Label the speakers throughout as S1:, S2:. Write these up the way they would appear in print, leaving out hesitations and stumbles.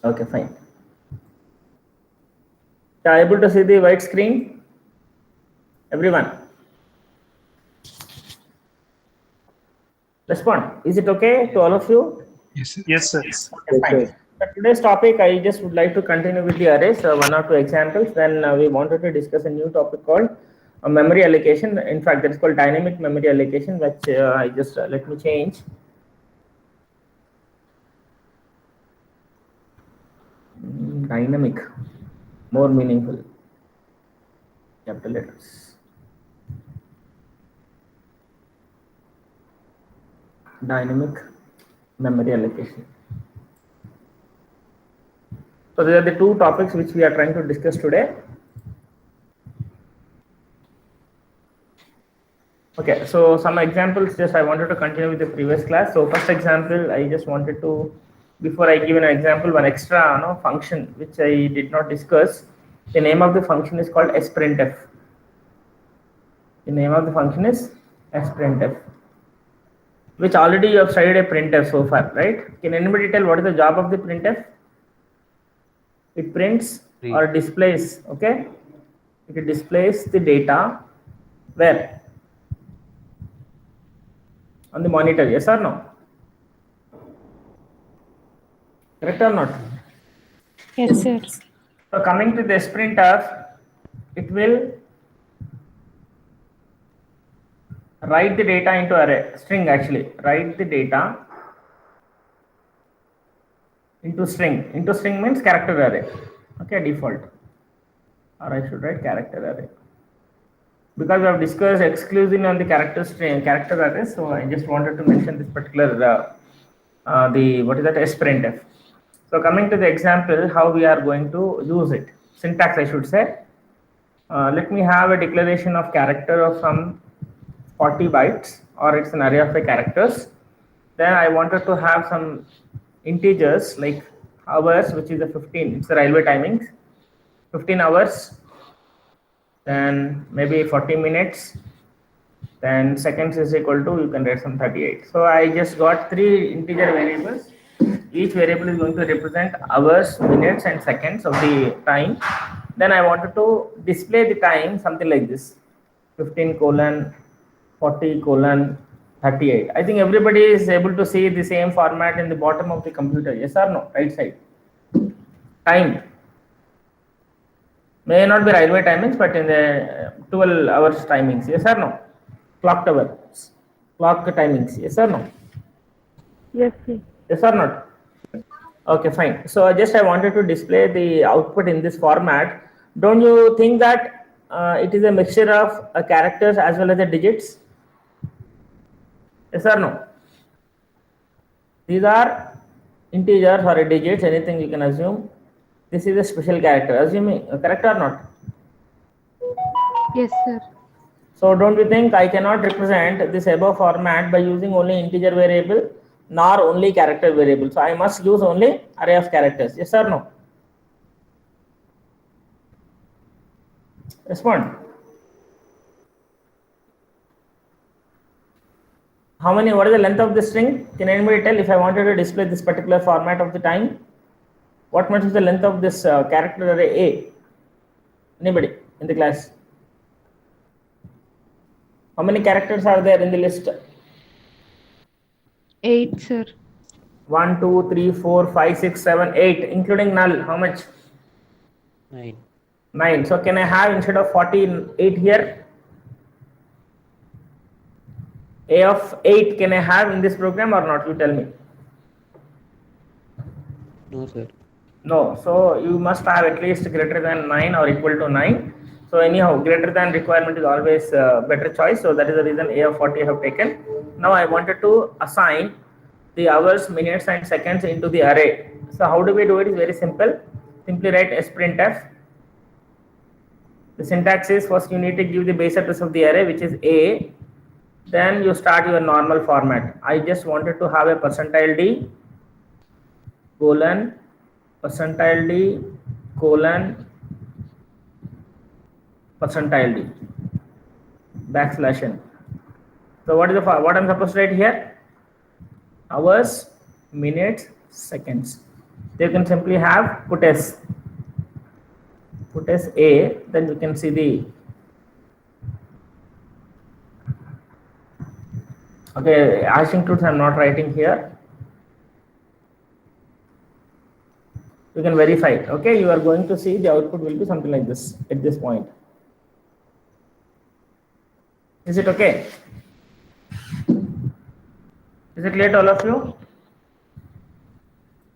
S1: Okay, fine. Are you able to see the white screen? Everyone? Respond. Is it okay to all of you?
S2: Yes, sir.
S3: Yes, sir.
S1: Okay, fine. So today's topic, I just would like to continue with the arrays, one or two examples. Then we wanted to discuss a new topic called memory allocation. In fact, that is called dynamic memory allocation, which I just let me change. Dynamic, more meaningful. Capital letters. Dynamic memory allocation. So these are the two topics which we are trying to discuss today. Okay, so some examples, just I wanted to continue with the previous class. So first example, I just wanted to, before I give an example, one extra function which I did not discuss. The name of the function is called sprintf. The name of the function is sprintf, which already you have studied a printf so far, right? Can anybody tell what is the job of the printf? It prints or displays, okay? It displays the data where? On the monitor, yes or no? Correct or not?
S4: Yes, sir.
S1: So coming to the sprintf, it will write the data into array string. Actually, write the data into string. Into string means character array. Okay, default. Or I should write character array, because we have discussed exclusively on the character arrays. So I just wanted to mention this particular the what is that sprintf. So coming to the example, how we are going to use it. Syntax, I should say. Let me have a declaration of character of some 40 bytes, or it's an array of characters. Then I wanted to have some integers like hours, which is a 15. It's the railway timings. 15 hours. Then maybe 40 minutes. Then seconds is equal to, you can write some 38. So I just got three integer variables. Each variable is going to represent hours, minutes, and seconds of the time. Then I wanted to display the time something like this: 15 colon 40 colon 38. I think everybody is able to see the same format in the bottom of the computer. Yes or no? Right side. Time may not be railway timings, but in the 12 hours timings. Yes or no? Clock tower, clock timings. Yes or no?
S4: Yes, sir.
S1: Yes or not? Okay, fine. So I wanted to display the output in this format. Don't you think that it is a mixture of characters as well as the digits? Yes or no? These are integers or digits, anything you can assume. This is a special character. Assuming correct or not?
S4: Yes, sir.
S1: So don't you think I cannot represent this above format by using only integer variable nor only character variable? So I must use only array of characters. Yes or no? Respond. How many? What is the length of the string? Can anybody tell if I wanted to display this particular format of the time? What much is the length of this character array A? Anybody in the class? How many characters are there in the list?
S4: 8, sir.
S1: 1, 2, 3, 4, 5, 6, 7, 8, including null. How much?
S5: 9.
S1: 9. So can I have instead of 48 here? A of 8 can I have in this program or not? You tell me.
S5: No, sir.
S1: No. So you must have at least greater than 9 or equal to 9. So anyhow, greater than requirement is always better choice. So that is the reason A of 40 I have taken. Now I wanted to assign the hours, minutes, and seconds into the array. So how do we do it? Is very simple. Simply write sprintf. The syntax is, first you need to give the base address of the array, which is A. Then you start your normal format. I just wanted to have a %d colon %d colon %d \n. So what is I'm supposed to write here? Hours, minutes, seconds. They can simply have put s a, then you can see the, okay, hash includes I'm not writing here. You can verify it. Okay, you are going to see the output will be something like this at this point. Is it okay? Is it clear to all of you?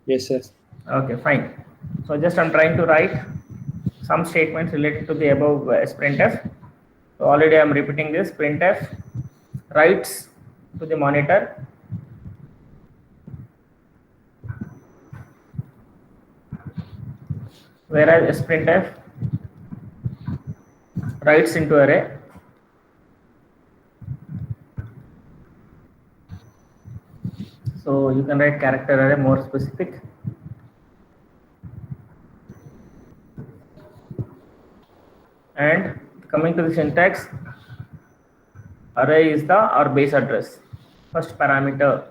S2: Yes, sir.
S1: Okay, fine. So just I'm trying to write some statements related to the above printf. So already I'm repeating this. Printf writes to the monitor whereas printf writes into array. So you can write character array more specific. And coming to the syntax, array is the our base address. First parameter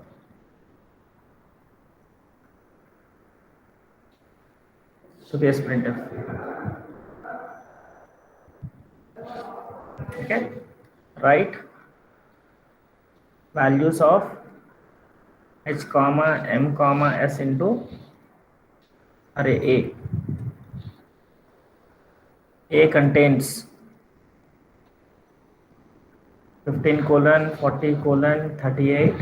S1: to the printf. Okay, write values of h comma m comma s into array a. A contains 15 colon 40 colon 38.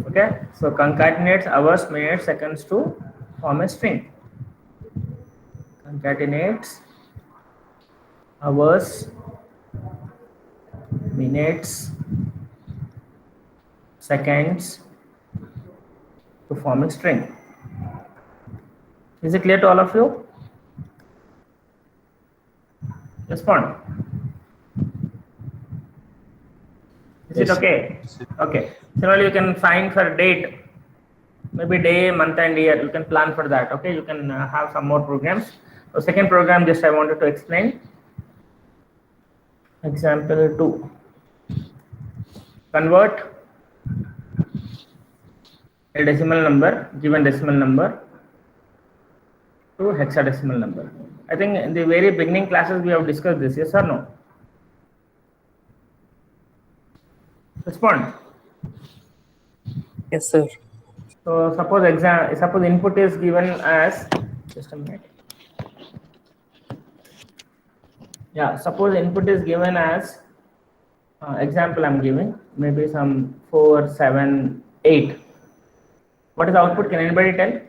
S1: Okay, so concatenates hours, minutes, seconds to form a string. Concatenates hours, minutes, seconds to form a string. Is it clear to all of you? Respond. Is it
S2: Yes,
S1: okay? Okay. Similarly, you can find for date, maybe day, month, and year. You can plan for that. Okay. You can have some more programs. So second program, just I wanted to explain. Example 2. Convert a decimal number, given decimal number, to hexadecimal number. I think in the very beginning classes we have discussed this. Yes or no? Respond.
S5: Yes, sir.
S1: So suppose input is given as, just a minute. Yeah, suppose input is given as example I'm giving, maybe some 4, 7, 8. What is the output? Can anybody tell?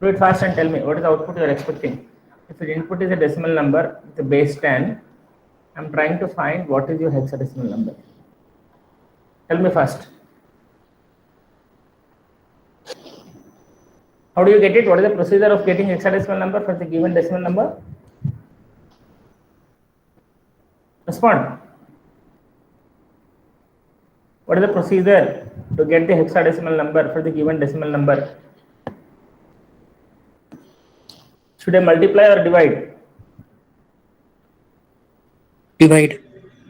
S1: Do it fast and tell me what is the output you are expecting. If the input is a decimal number with a base 10, I'm trying to find what is your hexadecimal number. Tell me first. How do you get it? What is the procedure of getting hexadecimal number for the given decimal number? Respond. What is the procedure to get the hexadecimal number for the given decimal number? Should I multiply or divide?
S5: Divide.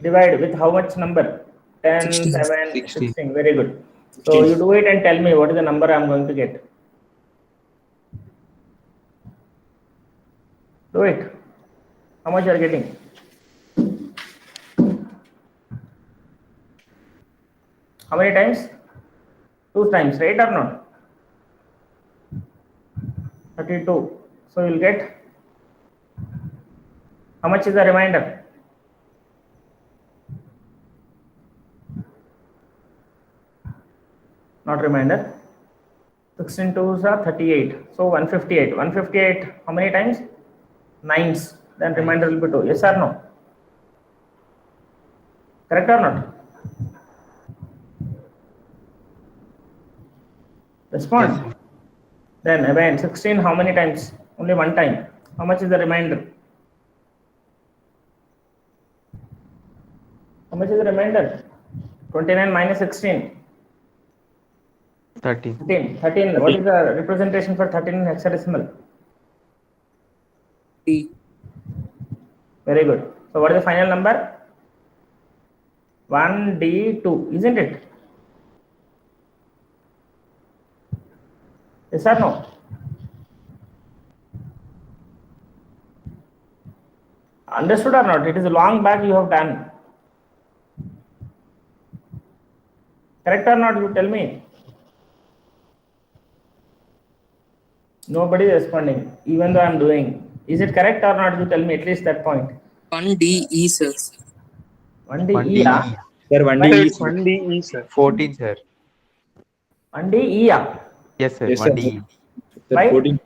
S1: Divide with how much number? 10,
S5: 16.
S1: 7,
S2: 16.
S1: 16. Very good. So you do it and tell me what is the number I am going to get. Do it. How much you are getting? How many times? 2 times, right or not? 32. So you will get, how much is the remainder? Not remainder. 16 twos are 38. So 158. 158, how many times? 9s. Then remainder will be 2. Yes or no? Correct or not? Respond.
S2: Yes.
S1: Then again 16, how many times? Only 1 time. How much is the remainder? How much is the remainder? 29 minus 16.
S5: 13.
S1: 13. 13. What is the representation for 13 in hexadecimal?
S5: T.
S1: Very good. So what is the final number? 1D2, isn't it? Yes or no? Understood or not? It is long back you have done. Correct or not? You tell me. Nobody is responding, even though I'm doing. Is it correct or not? You tell me at least that point.
S2: 1DE, sir.
S1: 1D
S5: 1
S1: E,
S5: DE.
S3: Sir, 1D
S1: Why?
S3: E,
S6: It's
S3: sir.
S6: 1DE, sir.
S5: 14, sir.
S1: 1D E,
S5: Yes, sir.
S3: Yes,
S5: 1
S3: sir.
S5: DE.
S3: Sir,
S1: Why?
S3: 14.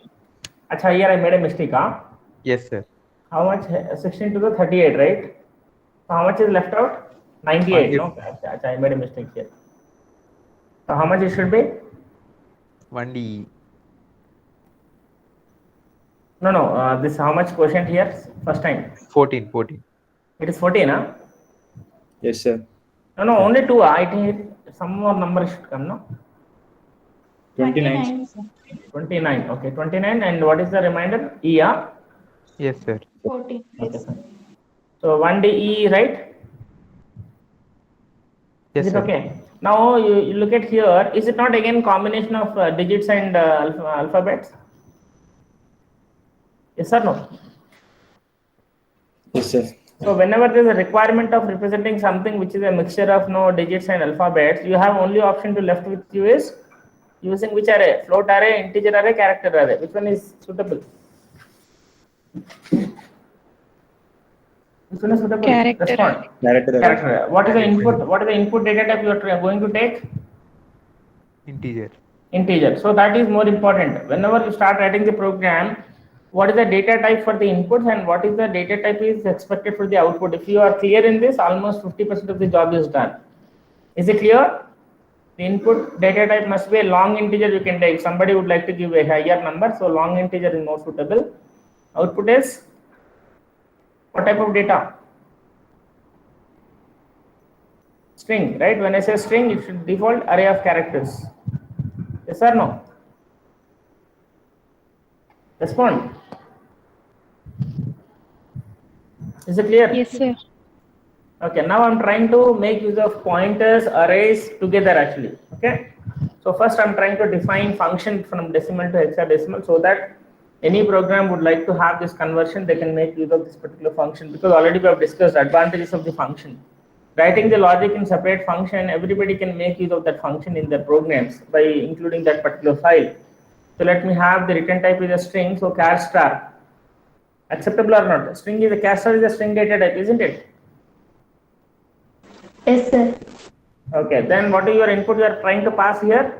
S1: Achha, here I made a mistake. Huh?
S5: Yes, sir.
S1: How much? 16 to the 38, right? So how much is left out? 98. No, Achha, I made a mistake here. So how much it should be?
S5: 1 DE.
S1: No. This how much quotient here? First time.
S5: 14, 14.
S1: It is 14, huh?
S3: Yes, sir.
S1: No, only 2. I think some more number should come, no?
S3: 29.
S1: 29. Okay, 29. And what is the remainder? E, yeah?
S5: Yes, sir.
S4: 14.
S1: Okay, fine. So 1D E, right?
S5: Yes,
S1: Is it
S5: sir.
S1: okay? Now you look at here. Is it not again combination of digits and alphabets? Yes or no?
S3: Yes, sir.
S1: So whenever there is a requirement of representing something which is a mixture of no digits and alphabets, you have only option to left with you is using which array? Float array, integer array, character array. Which one is suitable? Which one is suitable?
S4: Character
S1: Respond.
S3: Character.
S1: Character array. What is the input? What is the input data type you are going to take?
S5: Integer.
S1: Integer. So that is more important. Whenever you start writing the program, what is the data type for the inputs and what is the data type is expected for the output? If you are clear in this, almost 50% of the job is done. Is it clear? The input data type must be a long integer you can take. Somebody would like to give a higher number, so long integer is more suitable. Output is what type of data? String, right? When I say string, it should default array of characters. Yes or no? Respond. Is it clear?
S4: Yes, sir.
S1: Okay, now I'm trying to make use of pointers, arrays together actually. Okay, so first I'm trying to define function from decimal to hexadecimal so that any program would like to have this conversion, they can make use of this particular function, because already we have discussed advantages of the function. Writing the logic in separate function, everybody can make use of that function in their programs by including that particular file. So let me have the return type is a string, so char star. Acceptable or not? String is a char star is a string data type, isn't it?
S7: Yes, sir.
S1: Okay, then what is your input you are trying to pass here?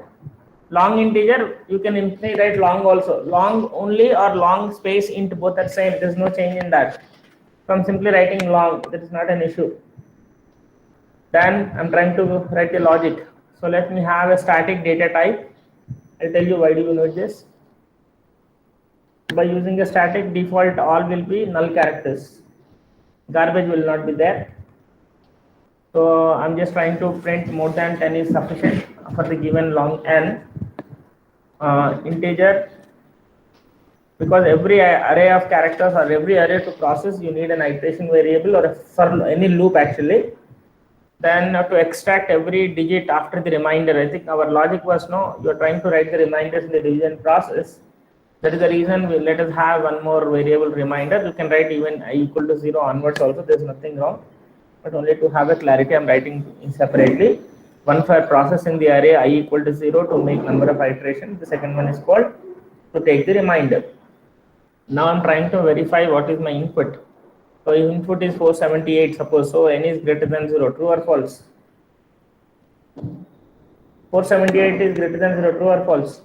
S1: Long integer, you can simply write long also. Long only or long space int, both are same. There is no change in that. So I'm simply writing long, that is not an issue. Then I'm trying to write the logic. So let me have a static data type. I'll tell you why do you need this. By using a static default, all will be null characters. Garbage will not be there. So I'm just trying to print more than 10 is sufficient for the given long n integer, because every array of characters or every array to process you need an iteration variable or a for any loop actually. Then to extract every digit after the remainder. I think our logic was no, you're trying to write the reminders in the division process. That is the reason let us have one more variable reminder. You can write even I equal to 0 onwards also, there's nothing wrong. But only to have a clarity, I'm writing separately. One for processing the array I equal to 0 to make number of iterations. The second one is called to take the reminder. Now I'm trying to verify what is my input. So input is 478 suppose. So n is greater than 0. True or false? 478 is greater than 0. True or false?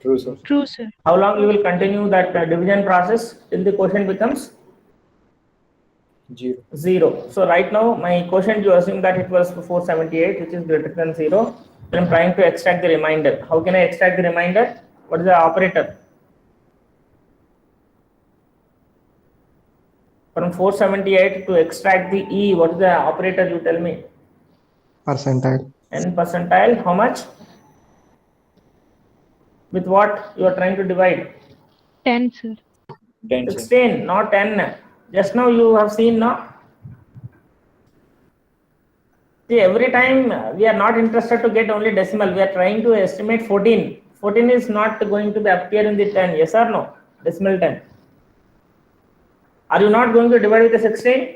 S3: True, sir.
S4: True, sir.
S1: How long you will continue that division process till the quotient becomes 0. So right now my quotient, you assume that it was 478, which is greater than 0. Then I'm trying to extract the remainder. How can I extract the remainder? What is the operator? From 478 to extract the E, what is the operator, you tell me?
S6: Percentile.
S1: N percentile, how much? With what you are trying to divide?
S4: 10, sir.
S3: 10, sir.
S1: 16, not 10. Just now you have seen, no? See, every time we are not interested to get only decimal. We are trying to estimate 14. 14 is not going to be appear in the 10, yes or no? Decimal 10. Are you not going to divide with the 16?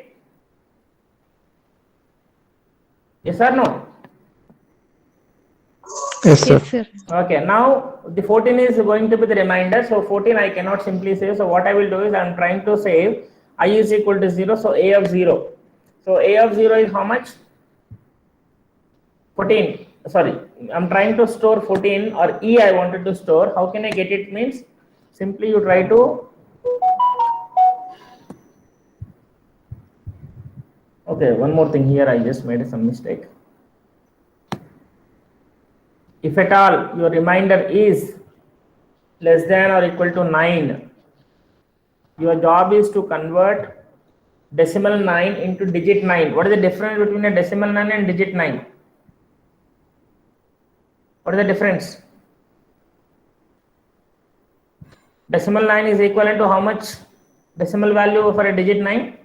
S1: Yes or no?
S6: Yes, sir.
S4: Yes, sir.
S1: Okay, now the 14 is going to be the remainder. So 14 I cannot simply save. So what I will do is I am trying to save I is equal to 0. So A of 0. So A of 0 is how much? 14. Sorry, I'm trying to store 14 or E I wanted to store. How can I get it? Means simply you try to. Okay, one more thing here. I just made some mistake. If at all your remainder is less than or equal to 9, your job is to convert decimal 9 into digit 9. What is the difference between a decimal 9 and digit 9? What is the difference? Decimal 9 is equivalent to how much decimal value for a digit 9?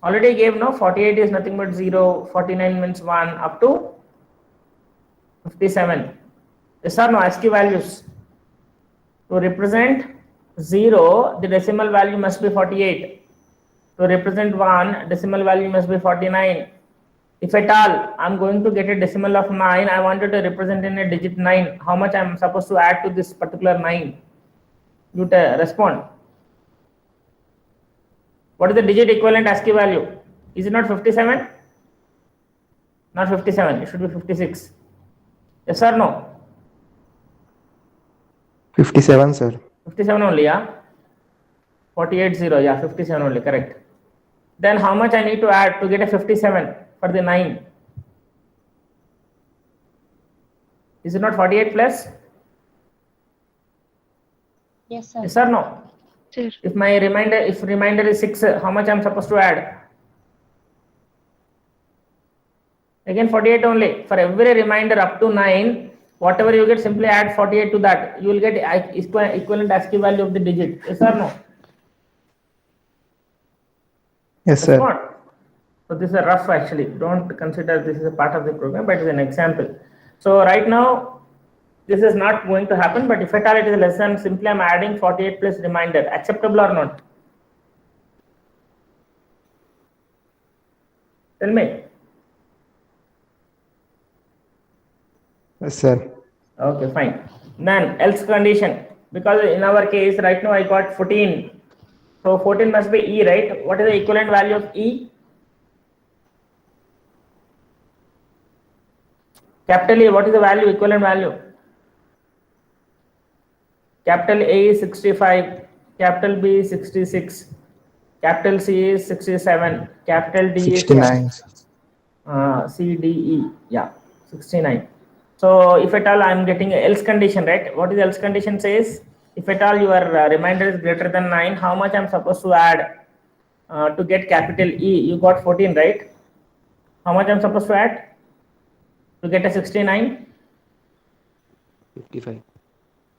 S1: Already gave, no? 48 is nothing but 0, 49 means 1, up to 57. Yes or no? ASCII values. To represent 0, the decimal value must be 48. To represent 1, decimal value must be 49. If at all I'm going to get a decimal of 9, I wanted to represent in a digit 9. How much I'm supposed to add to this particular 9? You respond. What is the digit equivalent ASCII value? Is it not 57? Not 57. It should be 56. Yes or no?
S6: 57, sir.
S1: 57 only, yeah? 48, yeah, 57 only, correct. Then how much I need to add to get a 57 for the 9? Is it not 48 plus?
S2: Yes, sir.
S1: Yes or no?
S4: Sir.
S1: If remainder is 6, how much I'm supposed to add? Again 48 only. For every remainder up to 9, whatever you get, simply add 48 to that. You will get equivalent ASCII value of the digit. Yes or no?
S6: Yes, sir.
S1: Respond. So this is a rough actually. Don't consider this is a part of the program, but it is an example. So right now, this is not going to happen, but if at all it is less than, simply I'm adding 48 plus remainder. Acceptable or not? Tell me.
S6: Yes, sir.
S1: Okay, fine. Then else condition, because in our case right now I got 14. So 14 must be E, right? What is the equivalent value of E? Capital A, what is the value, equivalent value? Capital A is 65, capital B is 66, capital C is 67, capital D
S6: 69.
S1: is C, D, E, yeah, 69. So if at all I'm getting a else condition, right? What is else condition says? If at all your remainder is greater than 9, how much I'm supposed to add to get capital E? You got 14, right? How much I'm supposed to add to get a 69?
S5: 55.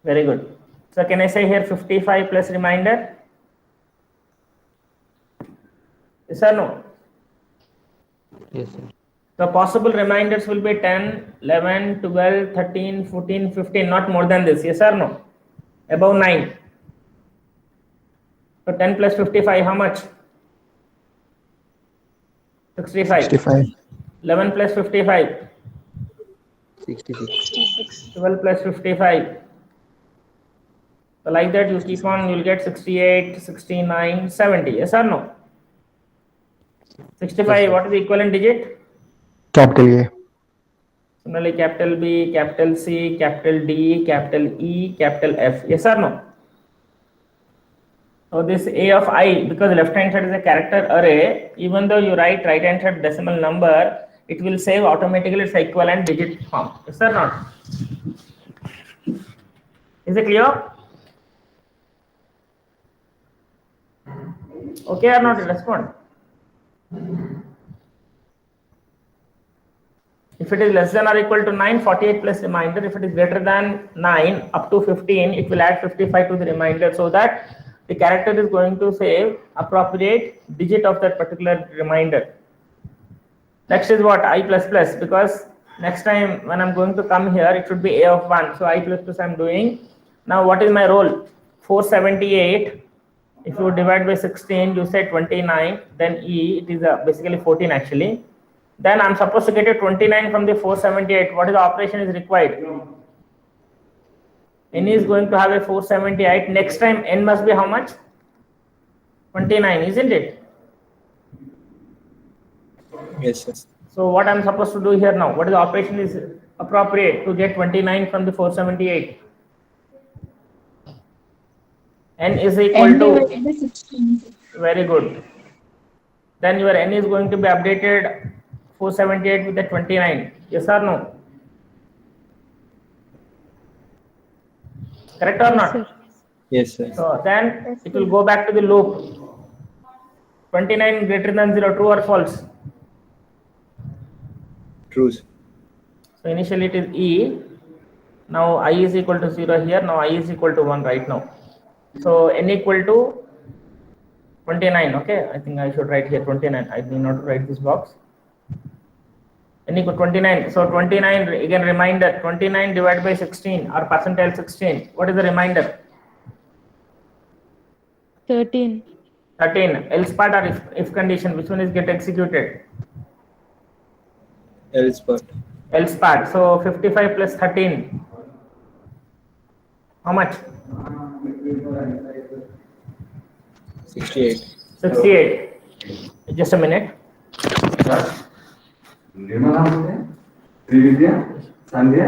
S1: Very good. So can I say here 55 plus remainder? Yes or no?
S5: Yes, sir.
S1: The possible reminders will be 10, 11, 12, 13, 14, 15, not more than this. Yes or no? Above 9. So 10 plus 55, how much? 65.
S6: 65.
S1: 11 plus 55.
S5: 66.
S2: 66.
S1: 12 plus 55. So like that you keep on, you'll get 68, 69, 70. Yes or no? 65, what is the equivalent digit?
S6: Capital A.
S1: Similarly, capital B, capital C, capital D, capital E, capital F. Yes or no? So this A of I, because left hand side is a character array, even though you write right hand side decimal number, it will save automatically its equivalent digit form. Yes or not? Is it clear? Okay or not? Respond. If it is less than or equal to 9, 48 plus remainder. If it is greater than 9 up to 15, it will add 55 to the remainder, so that the character is going to save appropriate digit of that particular remainder. Next is what? I plus plus, because Next time when I'm going to come here, it should be a of 1. So I plus plus I'm doing. Now what is my role? 478. If you divide by 16, you say 29. Then E, it is basically 14 actually. Then I'm supposed to get a 29 from the 478. What is the operation is required? N is going to have a 478. Next time N must be how much? 29, isn't it?
S3: Yes, sir.
S1: So what I'm supposed to do here now? What is the operation is appropriate to get 29 from the 478? N is equal to
S2: 16.
S1: very good. Then your N is going to be updated 478 with the 29. Yes or no? Correct or
S4: Yes,
S1: not?
S4: sir.
S3: Yes, sir.
S1: So then it will go back to the loop. 29 greater than 0, true or false?
S3: True, sir.
S1: So initially it is E. Now I is equal to 0 here. Now I is equal to 1 right now. So N equal to 29. Okay, I think I should write here 29. I need not write this box. N equal 29. So 29, again reminder, 29 divided by 16 or percentile 16. What is the remainder?
S4: 13.
S1: 13. Else part or if condition, which one is get executed?
S3: Else part.
S1: Else part. So 55 plus 13. How much?
S3: 68.
S1: 68. Just a minute.
S7: Nirmala होते हैं त्रिविद्या संध्या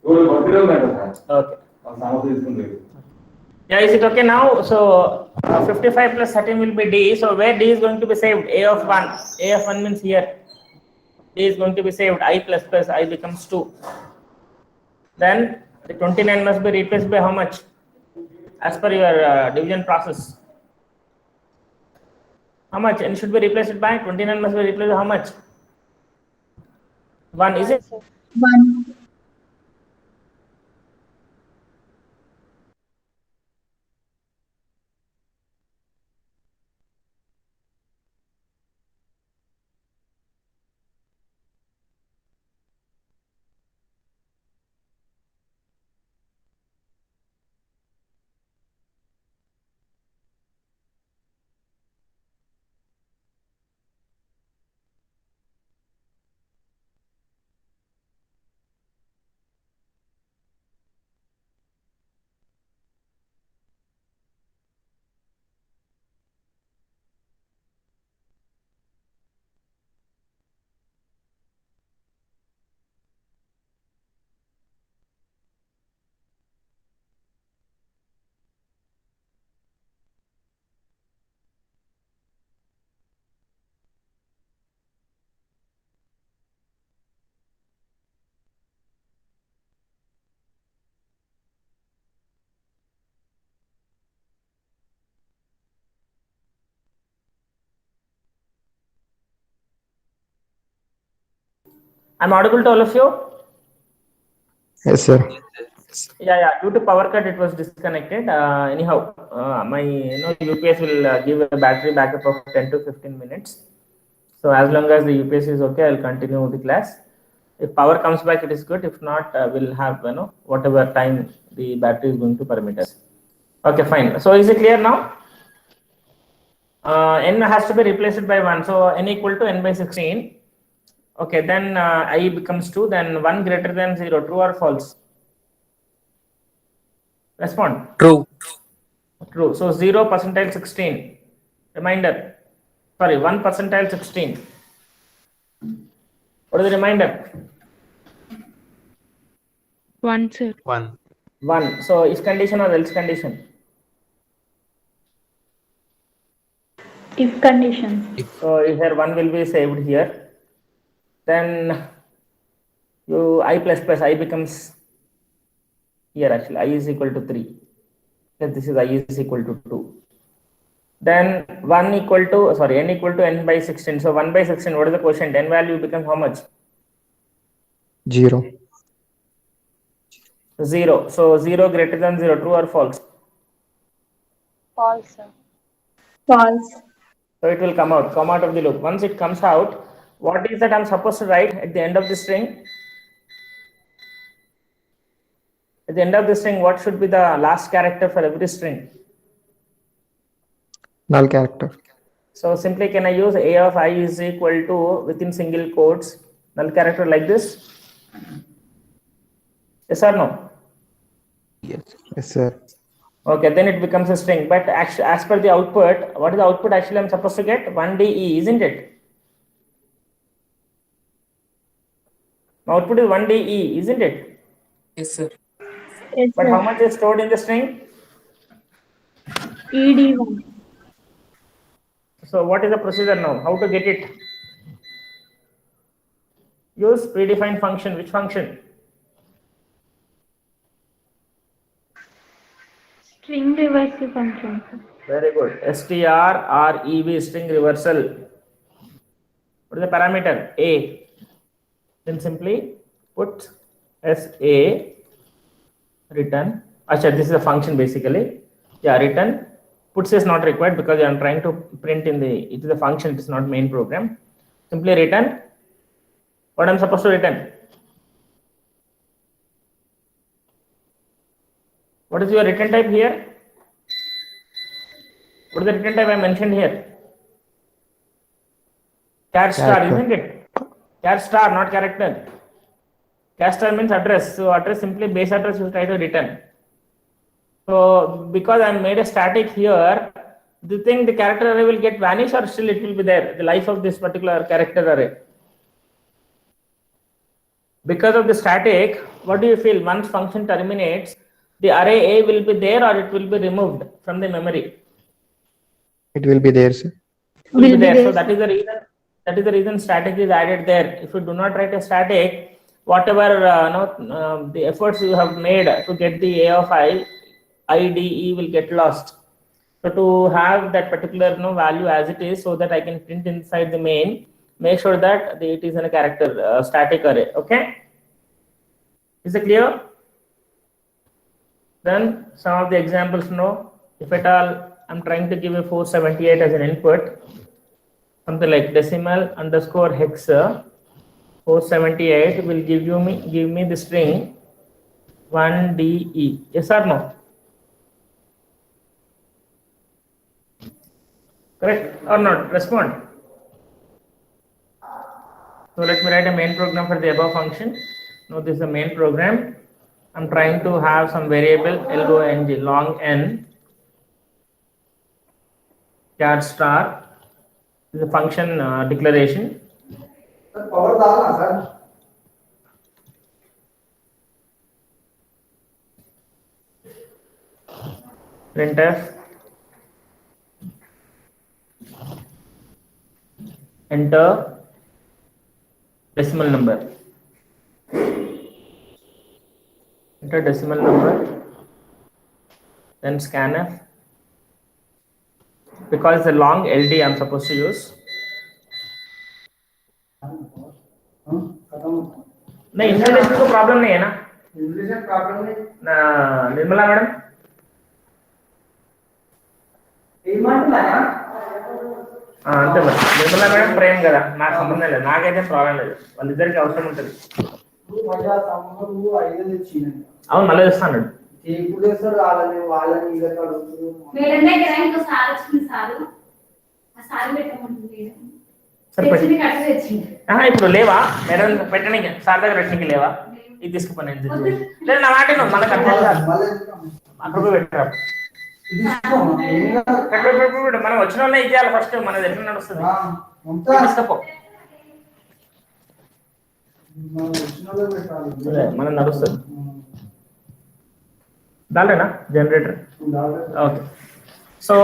S1: Okay. Yeah, is it okay now? So 55 plus 13 will be D. So where D is going to be saved? A of 1. A of 1 means here. D is going to be saved. I plus plus I becomes 2. Then the 29 must be replaced by how much? As per your division process. How much? And should be replaced by 29 must be replaced by how much? 1, is it?
S2: 1.
S1: I'm audible to all of you?
S6: Yes, sir.
S1: Yeah. Due to power cut, it was disconnected. Anyhow, my UPS will give a battery backup of 10 to 15 minutes. So as long as the UPS is okay, I'll continue the class. If power comes back, it is good. If not, we'll have whatever time the battery is going to permit us. Okay, fine. So is it clear now? N has to be replaced by 1. So N equal to N by 16. Okay, then I becomes 2. Then 1 greater than 0. True or false? Respond.
S3: True.
S1: True. So 0 percentile 16. Reminder. Sorry, 1 percentile 16. What is the reminder?
S4: 1, sir.
S5: 1.
S1: 1. So if condition or else condition?
S2: If condition.
S1: So here 1 will be saved here. Then you I plus plus I becomes here actually I is equal to 3. Then this is I is equal to 2. Then 1 equal to, sorry, n equal to n by 16. So 1 by 16, what is the quotient? N value becomes how much?
S6: 0.
S1: 0. So 0 greater than 0, true or false?
S2: False, sir. False.
S1: So it will come out of the loop. Once it comes out, what is that I'm supposed to write at the end of the string? At the end of the string, what should be the last character for every string?
S6: Null character.
S1: So simply can I use a of I is equal to within single quotes null character like this? Yes or no?
S5: Yes.
S6: Yes, sir.
S1: Okay, then it becomes a string. But actually, as per the output, what is the output actually I'm supposed to get? 1DE, isn't it? Output is 1DE, isn't it?
S8: Yes, sir.
S2: Yes,
S1: But
S2: sir.
S1: how much is stored in the string?
S2: ED1.
S1: So what is the procedure now? How to get it? Use predefined function. Which function?
S2: String recursive function, sir.
S1: Very good. strrev, string reversal. What is the parameter? A. Then simply put SA return. Achha, this is a function basically. Yeah, return. Puts is not required because I am trying to print in the, it is a function, it is not main program. Simply return. What I'm supposed to return? What is your return type here? What is the return type I mentioned here? Char star,
S6: Character.
S1: isn't it? Char star, not character. Char star means address. So address, simply base address you try to return. So because I made a static here, do you think the character array will get vanished or still it will be there? The life of this particular character array. Because of the static, what do you feel? Once function terminates, the array A will be there or it will be removed from the memory?
S6: It will be there, sir.
S1: Will be
S2: Will be
S1: there.
S2: there,
S1: So that is the reason. That is the reason static is added there. If you do not write a static, whatever the efforts you have made to get the A of I, IDE will get lost. So to have that particular value as it is, so that I can print inside the main, make sure that it is in a character static array. Okay, is it clear? Then some of the examples. If at all I'm trying to give a 478 as an input, something like decimal underscore hexa 478 will give me the string 1DE. Yes or no? Correct or not? Respond. So let me write a main program for the above function. Now this is the main program. I'm trying to have some variable long long n char star. This is a function declaration.
S7: power डालना sir.
S1: Printf enter decimal number. Enter decimal number. Then scanf. Because the long LD I'm supposed to use. नहीं internet को problem नहीं है ना
S7: English problem नहीं
S1: ना Nirmala madam
S7: ఏమంటున్నారా
S1: అంతే మరి నిర్మలా మేడం ప్రేమ్ కదా నాకు సంబంధం లేదు నాకైతే ప్రాబ్లం లేదు వాళ్ళిద్దరికి అవసరం ఉంటుంది
S7: మజా తమ్ముడు ఐదు తెచ్చింది
S1: అవును మళ్ళీ వస్తాను
S7: ఇప్పుడు సార్ వాళ్ళని ఇలా కడుగుతూ
S9: మేడంటే కదా ఇంకో సార్ వచ్చింది సారు ఆ సార్ పెట్టమంటుంది
S1: సరే పెట్టి
S9: తెచ్చింది కట్ట తెచ్చింది
S1: ఇప్పుడు లేవా మేడం పెట్టడానికి సార్ దగ్గర పెట్టడానికి లేవా ఇది తీసుకుపోయి లేదు నా మాట మళ్ళీ అక్కడ పెట్టారు మనం వచ్చిన వాళ్ళే ఇచ్చేయాలి ఫస్ట్ మనది ఎట్లా నడుస్తుంది తీసుకపో మనం నడుస్తుంది डाल रहे ना generator? Okay. So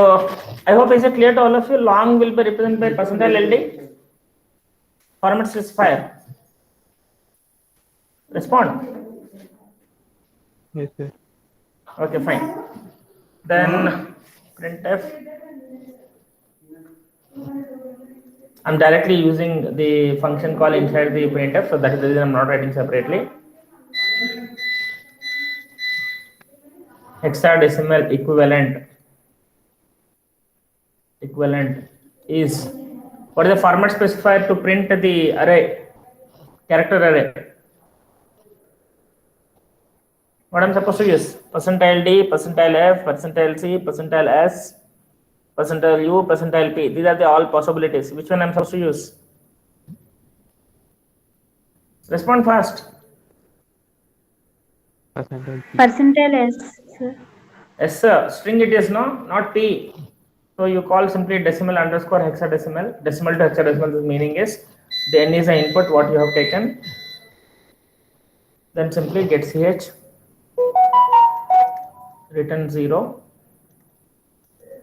S1: I hope is it clear to all of you? Long will be represented by percentile LD. Format specifier. Respond.
S5: Yes, sir.
S1: Okay, fine. Then printf. I'm directly using the function call inside the printf, so that is the reason I'm not writing separately. Hexadecimal equivalent is, what is the format specifier to print the array, character array? What I'm supposed to use? Percentile D, percentile F, percentile C, percentile S, percentile U, percentile P. These are the all possibilities. Which one I'm supposed to use? Respond fast.
S5: Percentile P.
S2: Percentile S, sir.
S1: Yes, sir. String it is, no, not P. So you call simply decimal underscore hexadecimal. Decimal to hexadecimal. The meaning is the n is the input what you have taken. Then simply get ch, return 0,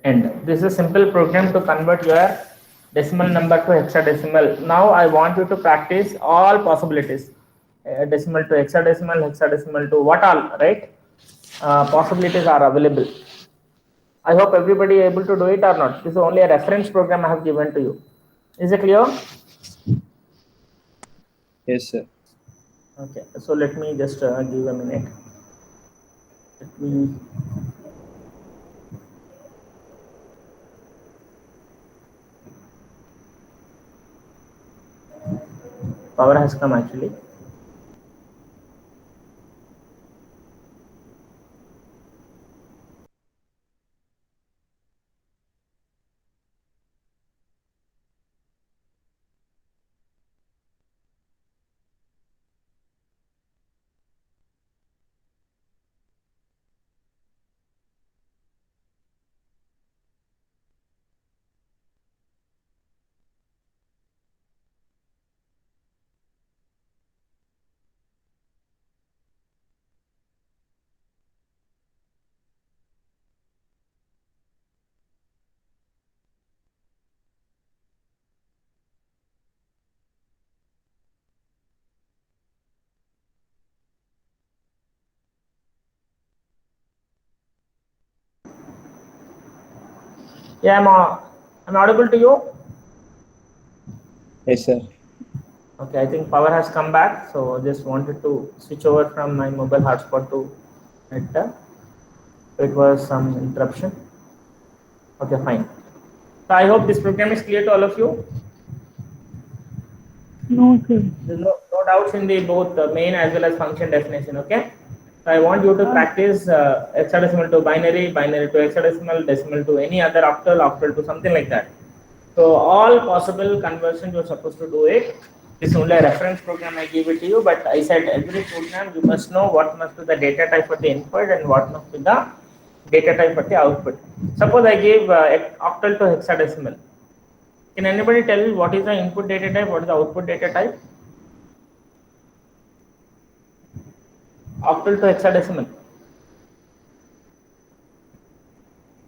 S1: end. This is a simple program to convert your decimal number to hexadecimal. Now I want you to practice all possibilities. Decimal to hexadecimal, hexadecimal to what all, right? Possibilities are available. I hope everybody is able to do it or not. This is only a reference program I have given to you. Is it clear?
S3: Yes, sir.
S1: Okay, so let me just give a minute. Let me. Power has come actually. Yeah, I'm audible to you.
S3: Yes, sir.
S1: Okay, I think power has come back, so just wanted to switch over from my mobile hotspot to net. It was some interruption. Okay, fine. So I hope this program is clear to all of you.
S4: No, sir.
S1: There's no doubts in the both the main as well as function definition. Okay. So I want you to practice hexadecimal to binary, binary to hexadecimal, decimal to any other octal, octal to something like that. So all possible conversions you're supposed to do it. This is only a reference program I give it to you, but I said every program you must know what must be the data type for the input and what must be the data type for the output. Suppose I give octal to hexadecimal. Can anybody tell what is the input data type, what is the output data type? Octal to hexadecimal.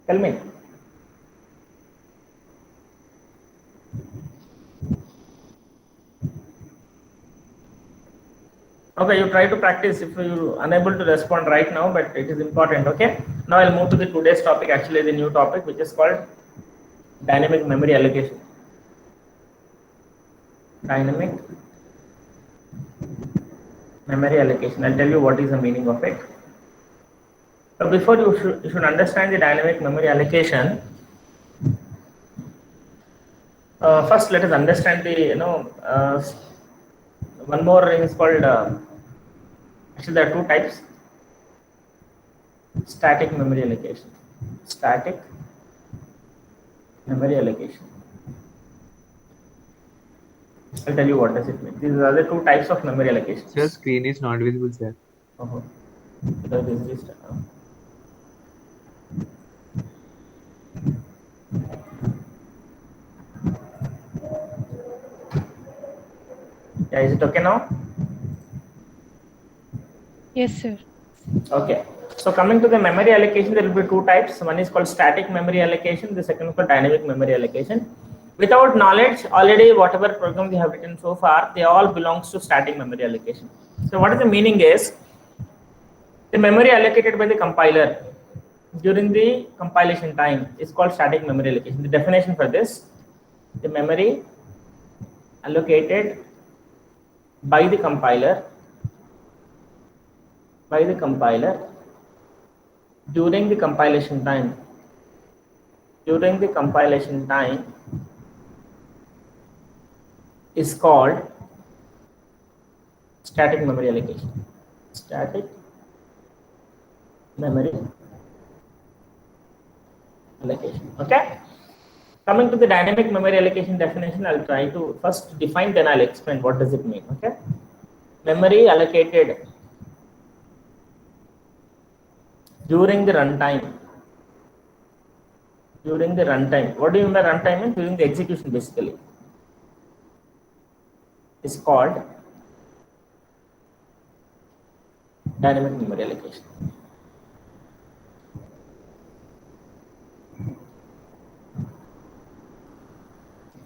S1: Tell me. Okay, you try to practice if you are unable to respond right now, but it is important. Okay. Now I'll move to the today's topic, actually the new topic, which is called dynamic memory allocation. Dynamic memory allocation. I'll tell you what is the meaning of it. So before you should understand the dynamic memory allocation, first let us understand the one more is called actually there are two types. Static memory allocation. Static memory allocation. I'll tell you what does it mean. These are the two types of memory allocation.
S5: Your screen is not visible, sir.
S1: That is just, yeah, is it okay now?
S4: Yes, sir.
S1: Okay. So coming to the memory allocation, there will be two types. One is called static memory allocation. The second is called dynamic memory allocation. Without knowledge, already whatever program we have written so far, they all belongs to static memory allocation. So what is the meaning is, the memory allocated by the compiler during the compilation time is called static memory allocation. The definition for this, the memory allocated by the compiler during the compilation time is called static memory allocation. Static memory allocation. Okay. Coming to the dynamic memory allocation definition, I'll try to first define, then I'll explain what does it mean. Okay. Memory allocated during the runtime. What do you mean by runtime? During the execution, basically, is called dynamic memory allocation.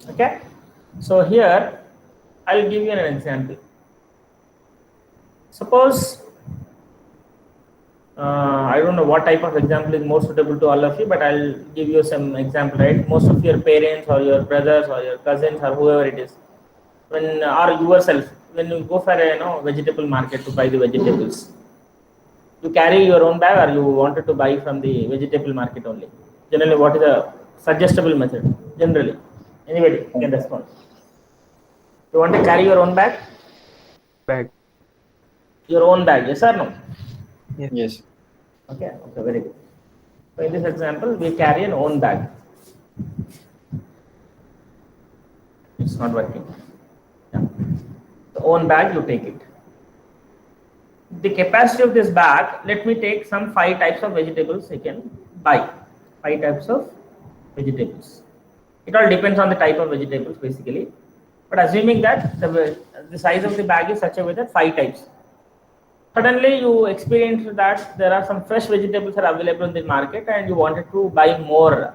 S1: Okay. So here I'll give you an example. Suppose I don't know what type of example is more suitable to all of you, but I'll give you some example, right? Most of your parents or your brothers or your cousins or whoever it is, or yourself, when you go for a vegetable market to buy the vegetables, you carry your own bag or you wanted to buy from the vegetable market only? Generally, what is a suggestible method? Generally, anybody can respond. You want to carry your own bag?
S5: Bag.
S1: Your own bag, yes or no?
S3: Yes.
S1: Okay, very good. So in this example, we carry an own bag. It's not working. Yeah. The own bag, you take it. The capacity of this bag, let me take some 5 types of vegetables you can buy. 5 types of vegetables. It all depends on the type of vegetables basically. But assuming that the size of the bag is such a way that 5 types. Suddenly you experience that there are some fresh vegetables are available in the market and you wanted to buy more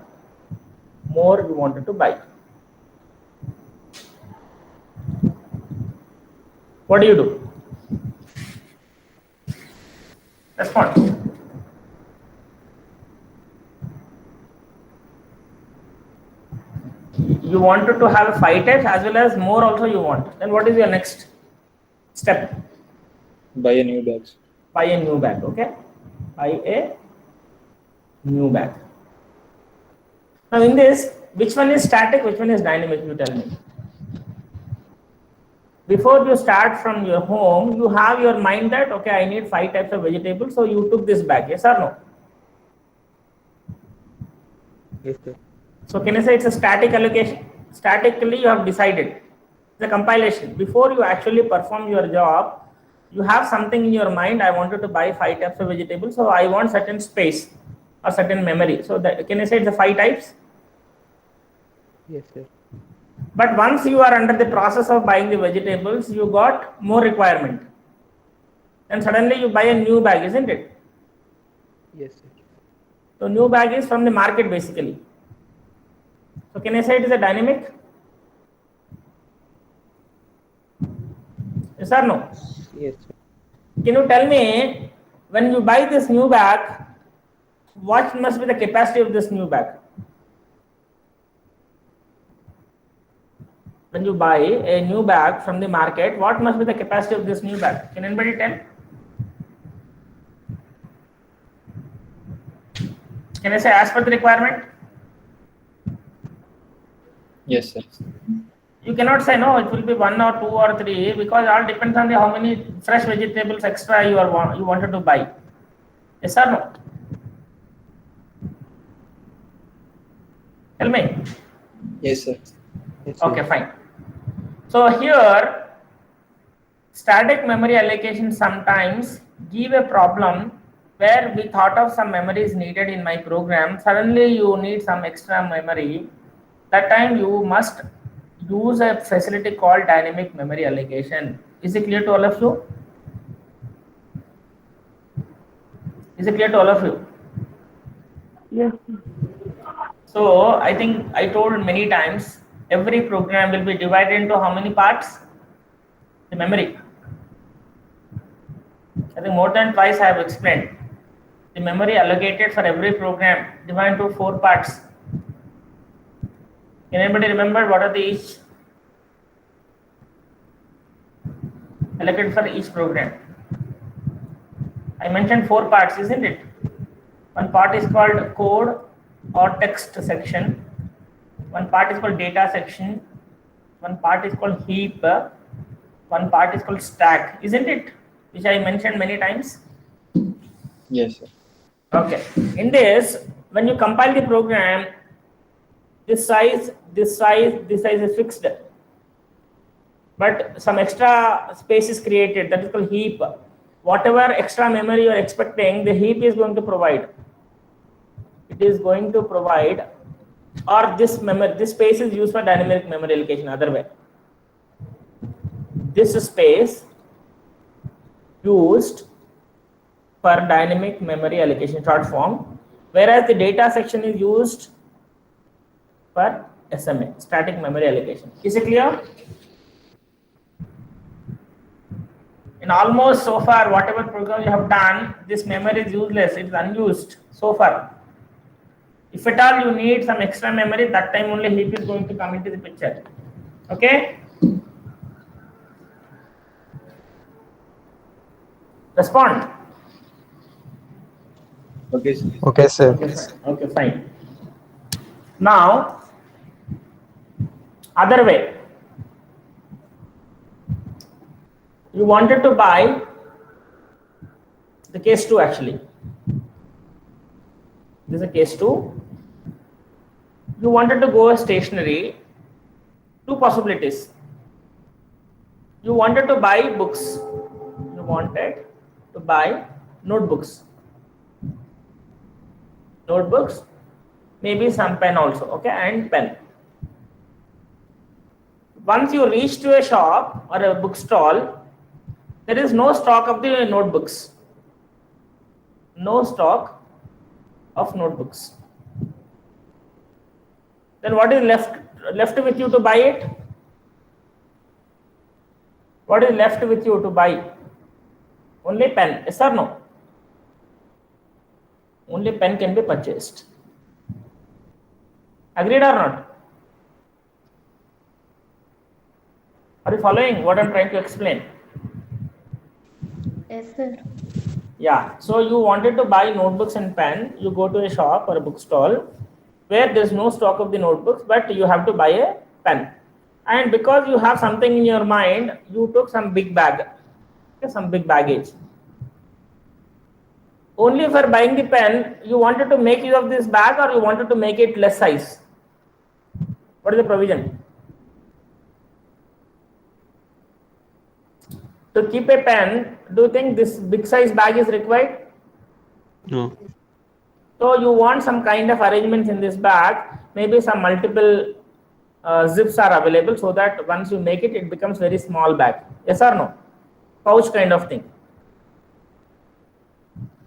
S1: you wanted to buy. What do you do? Respond. You wanted to have 5 types as well as more also you want. Then what is your next step?
S3: Buy a new bag.
S1: Buy a new bag, okay? Buy a new bag. Now in this, which one is static, which one is dynamic, you tell me. Before you start from your home, you have your mind that, okay, I need 5 types of vegetables, so you took this bag, yes or no?
S5: Yes, sir.
S1: So can I say it's a static allocation? Statically you have decided. The compilation, before you actually perform your job, you have something in your mind, I wanted to buy 5 types of vegetables, so I want certain space or certain memory. So that, can I say it's the 5 types?
S5: Yes, sir.
S1: But once you are under the process of buying the vegetables, you got more requirement. And suddenly you buy a new bag, isn't it?
S5: Yes, sir.
S1: So new bag is from the market basically. So can I say it is a dynamic? Yes or no?
S5: Yes, sir.
S1: Can you tell me, when you buy this new bag, what must be the capacity of this new bag? When you buy a new bag from the market, what must be the capacity of this new bag? Can anybody tell? Can I say as per the requirement?
S3: Yes, sir.
S1: You cannot say no, it will be 1 or 2 or 3 because all depends on the how many fresh vegetables extra you wanted to buy. Yes or no? Tell me.
S3: Yes, sir.
S5: Yes, sir.
S1: Okay, fine. So here, static memory allocation sometimes give a problem where we thought of some memory is needed in my program. Suddenly you need some extra memory. That time you must use a facility called dynamic memory allocation. Is it clear to all of you? Is it clear to all of you?
S4: Yes, sir.
S1: So I think I told many times every program will be divided into how many parts? The memory. I think more than twice I have explained. The memory allocated for every program divided into 4 parts. Can anybody remember what are the each allocated for each program? I mentioned 4 parts, isn't it? One part is called code or text section. One part is called data section. One part is called heap. One part is called stack, isn't it? Which I mentioned many times.
S3: Yes, sir.
S1: Okay. In this, when you compile the program, this size is fixed. But some extra space is created, that is called heap. Whatever extra memory you are expecting, the heap is going to provide. It is going to provide, or this space is used for dynamic memory allocation, other way. This space used for dynamic memory allocation, short form, whereas the data section is used for SMA, static memory allocation. Is it clear? In almost so far, whatever program you have done, this memory is useless, it is unused so far. If at all you need some extra memory, that time only heap is going to come into the picture. Okay? Respond.
S3: Okay, sir.
S6: Okay, sir.
S1: Okay, fine. Now, other way. You wanted to buy the case 2 actually. This is a case 2. You wanted to go stationary. 2 possibilities. You wanted to buy books. You wanted to buy notebooks. Notebooks, maybe some pen also, okay, and pen. Once you reach to a shop or a bookstall, there is no stock of the notebooks. No stock of notebooks. Then what is left with you to buy it? What is left with you to buy? Only pen, yes or no? Only pen can be purchased. Agreed or not? Are you following what I am trying to explain?
S2: Yes, sir.
S1: Yeah, so you wanted to buy notebooks and pen, you go to a shop or a bookstall where there is no stock of the notebooks, but you have to buy a pen. And because you have something in your mind, you took some big bag, okay, some big baggage. Only for buying the pen, you wanted to make use of this bag or you wanted to make it less size? What is the provision? To keep a pen, do you think this big size bag is required?
S8: No.
S1: So you want some kind of arrangements in this bag, maybe some multiple zips are available so that once you make it, it becomes very small bag. Yes or no? Pouch kind of thing.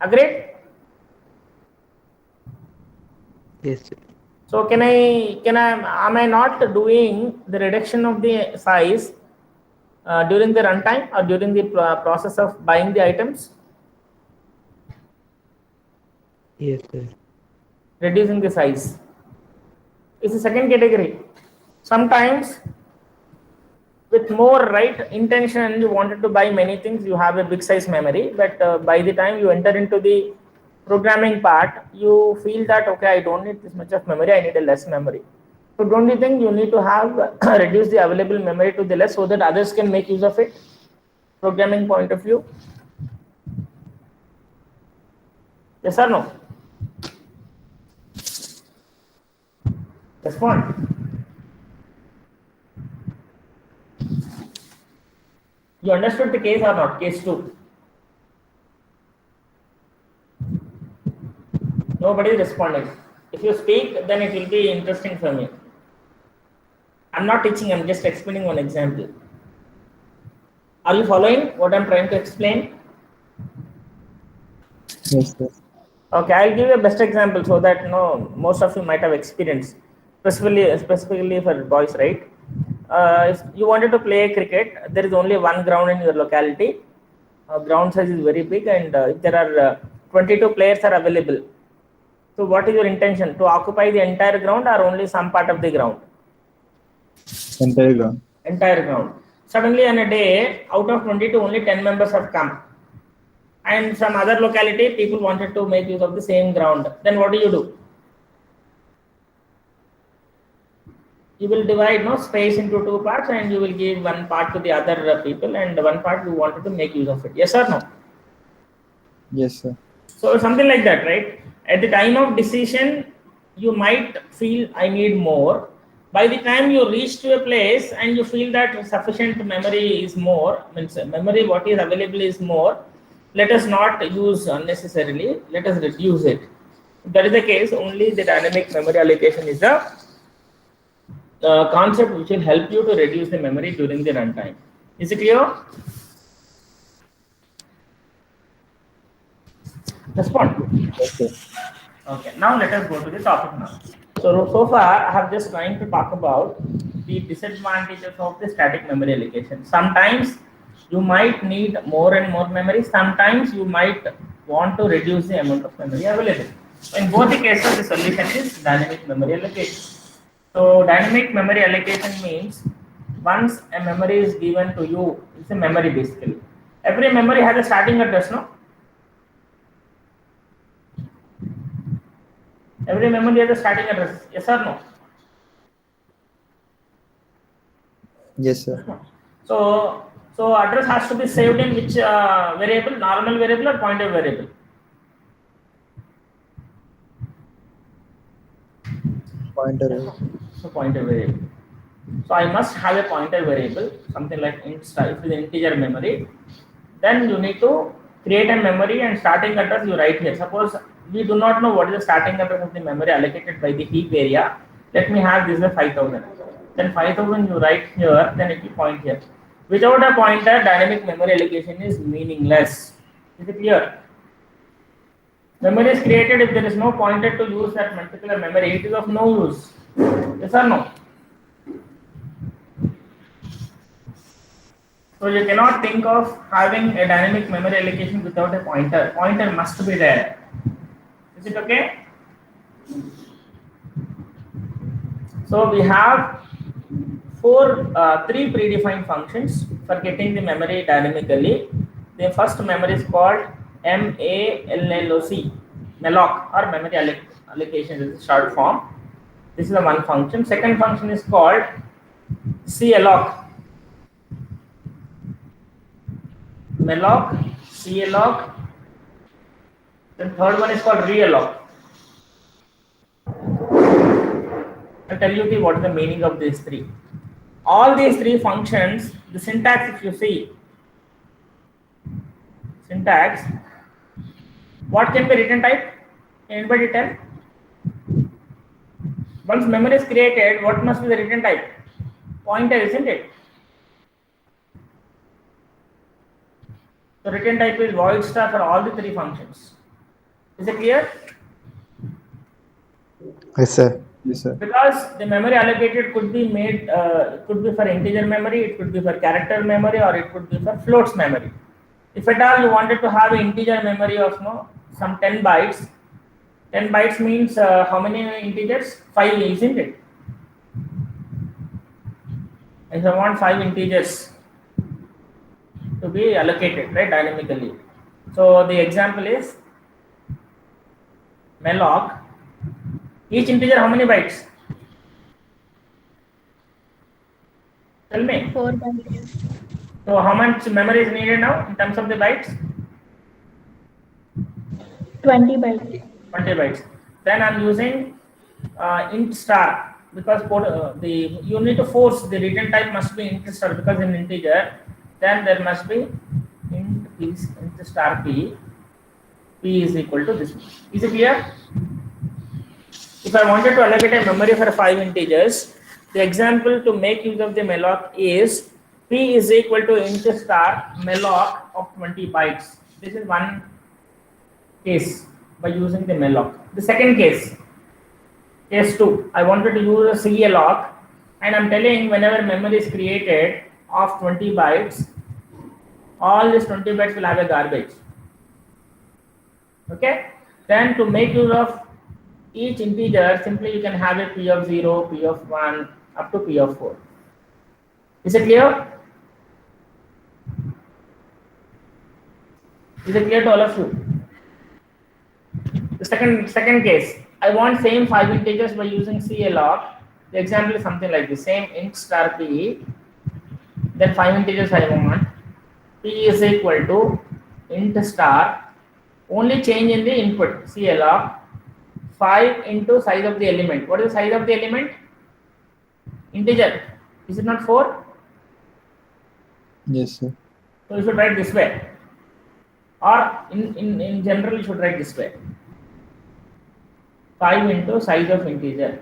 S1: Agreed?
S5: Yes, sir.
S1: So am I not doing the reduction of the size during the runtime or during the process of buying the items?
S5: Yes, sir.
S1: Reducing the size is the second category. Sometimes with more right intention, you wanted to buy many things, you have a big size memory, but by the time you enter into the programming part, you feel that, okay, I don't need this much of memory, I need a less memory. So don't you think you need to have reduce the available memory to the less so that others can make use of it? Programming point of view. Yes or no? Respond. You understood the case or not? Case 2. Nobody is responding. If you speak, then it will be interesting for me. I'm not teaching, I'm just explaining one example. Are you following what I'm trying to explain?
S3: Yes, sir.
S1: Okay, I'll give you a best example so that most of you might have experience, specifically for boys, right? If you wanted to play cricket, there is only one ground in your locality. Ground size is very big, and if there are 22 players are available, so what is your intention? To occupy the entire ground or only some part of the ground?
S3: Entire ground.
S1: Entire ground. Suddenly on a day, out of 22, only 10 members have come. And from other locality, people wanted to make use of the same ground. Then what do? You will divide space into two parts, and you will give one part to the other people, and one part you wanted to make use of it. Yes or no?
S3: Yes, sir.
S1: So something like that, right? At the time of decision, you might feel I need more. By the time you reach to a place and you feel that sufficient memory is more, means memory what is available is more, let us not use unnecessarily, let us reduce it. If that is the case, only the dynamic memory allocation is the concept which will help you to reduce the memory during the runtime. Is it clear? Respond.
S3: Okay.
S1: Okay, now let us go to the topic now. So far I have just trying to talk about the disadvantages of the static memory allocation. Sometimes you might need more and more memory. Sometimes you might want to reduce the amount of memory available. In both the cases, the solution is dynamic memory allocation. So dynamic memory allocation means once a memory is given to you, it's a memory basically. Every memory has a starting address, no? Every memory has a starting address, yes or no?
S3: Yes, sir.
S1: So address has to be saved in which variable, normal variable or pointer variable?
S3: Pointer.
S1: So pointer variable. So I must have a pointer variable, something like int style, if it is an integer memory. Then you need to create a memory and starting address you write here. Suppose we do not know what is the starting address of the memory allocated by the heap area. Let me have this as 5000. Then 5000 you write here, then it will point here. Without a pointer, dynamic memory allocation is meaningless. Is it clear? Memory is created if there is no pointer to use that particular memory. It is of no use. Yes or no? So you cannot think of having a dynamic memory allocation without a pointer. Pointer must be there. Is it okay? So we have three predefined functions for getting the memory dynamically. The first memory is called MALLOC, malloc or memory allocation is the short form. This is the one function. Second function is called CAlloc, malloc, CAlloc. The third one is called realloc. I'll tell you what is the meaning of these three. All these three functions, the syntax, if you see, syntax, what can be written type? Can anybody tell? Once memory is created, what must be the written type? Pointer, isn't it? So written type is void star for all the three functions. Is it clear?
S6: Yes, sir.
S3: Yes, sir.
S1: Because the memory allocated could be made, could be for integer memory, it could be for character memory, or it could be for floats memory. If at all you wanted to have an integer memory of some 10 bytes, 10 bytes means how many integers? 5, isn't it? If I want 5 integers to be allocated, right, dynamically. So the example is malloc. Each integer how many bytes? Tell me.
S2: 4 bytes.
S1: So how much memory is needed now in terms of the bytes?
S2: 20 bytes.
S1: 20 bytes. Then I'm using int star because you need to force the return type must be int star because in integer. Then there must be int star p. P is equal to this. Is it clear? If I wanted to allocate a memory for 5 integers, the example to make use of the malloc is p is equal to int star malloc of 20 bytes. This is one case. by using the malloc. The second case, case 2, I wanted to use a CAlloc, and I'm telling whenever memory is created of 20 bytes, all these 20 bytes will have a garbage. Okay, then to make use of each integer, simply you can have a p of 0, p of 1, up to p of 4. Is it clear? Is it clear to all of you? The second case, I want same 5 integers by using CAlloc. The example is something like this: same int star p, then 5 integers I want. P is equal to int star, only change in the input CAlloc, 5 into size of the element. What is the size of the element? Integer. Is it not 4?
S3: Yes, sir.
S1: So you should write this way, or in general you should write this way: 5 into size of integer.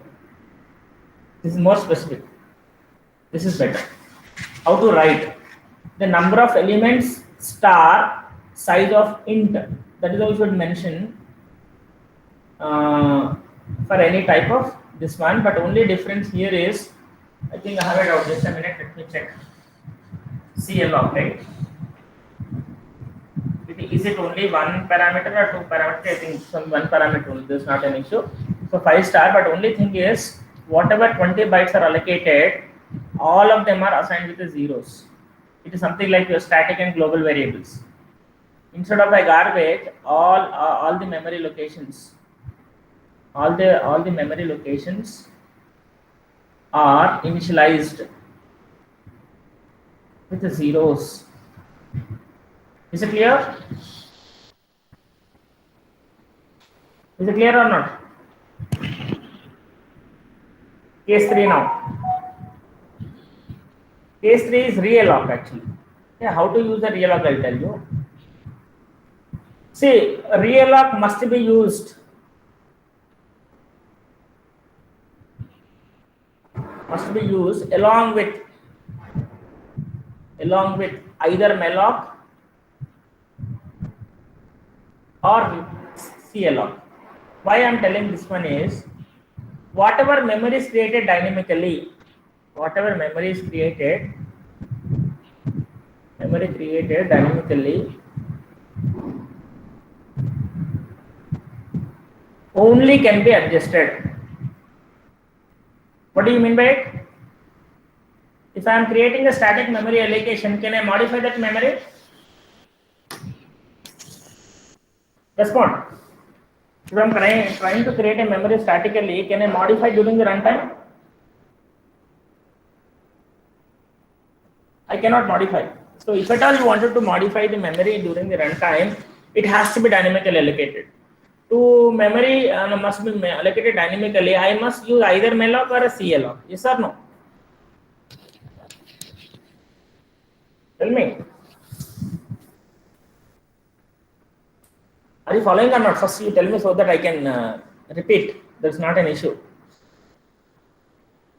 S1: This is more specific. This is better. How to write? The number of elements star size of int. That is how you should mention for any type of this one. But only difference here is, I think I have it out. Just a minute. Let me check. CAlloc, right? Is it only one parameter or 2 parameters? I think some one parameter only. This is not an issue. So 5 star. But only thing is, whatever 20 bytes are allocated, all of them are assigned with the zeros. It is something like your static and global variables. Instead of a garbage, all the memory locations, all the memory locations are initialized with the zeros. Is it clear? Is it clear or not? Case 3 now. Case 3 is realloc actually. Yeah, how to use the realloc I'll tell you. See, realloc must be used. Must be used along with either malloc or CAlloc. Why I am telling this one is, whatever memory is created dynamically, only can be adjusted. What do you mean by it? If I am creating a static memory allocation, can I modify that memory? Respond. If I am trying to create a memory statically, can I modify during the runtime? I cannot modify. So if at all you wanted to modify the memory during the runtime, it has to be dynamically allocated. To memory must be allocated dynamically, I must use either malloc or a CAlloc. Yes or no? Tell me. Are you following or not? First you tell me so that I can repeat. That's not an issue.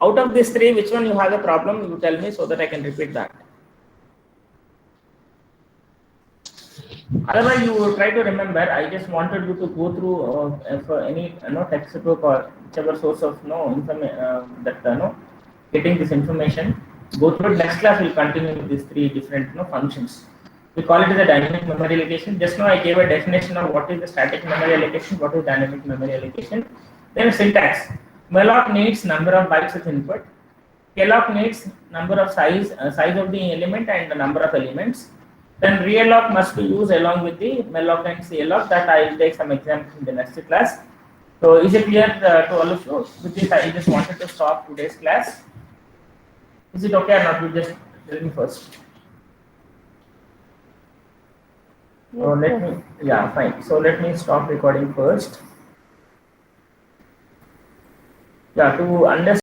S1: Out of these 3, which one you have a problem, you tell me so that I can repeat that. Otherwise, you try to remember. I just wanted you to go through for any textbook or whichever source of getting this information. Go through it. Next class we'll continue with these 3 different functions. We call it as a dynamic memory allocation. Just now I gave a definition of what is the static memory allocation, what is dynamic memory allocation. Then syntax. Malloc needs number of bytes as input. CAlloc needs number of size of the element and the number of elements. Then realloc must be used along with the malloc and CAlloc. That I will take some examples in the next class. So is it clear to all of you? With this, I just wanted to stop today's class. Is it okay or not? You just tell me first. Fine. So let me stop recording first. Yeah, to understand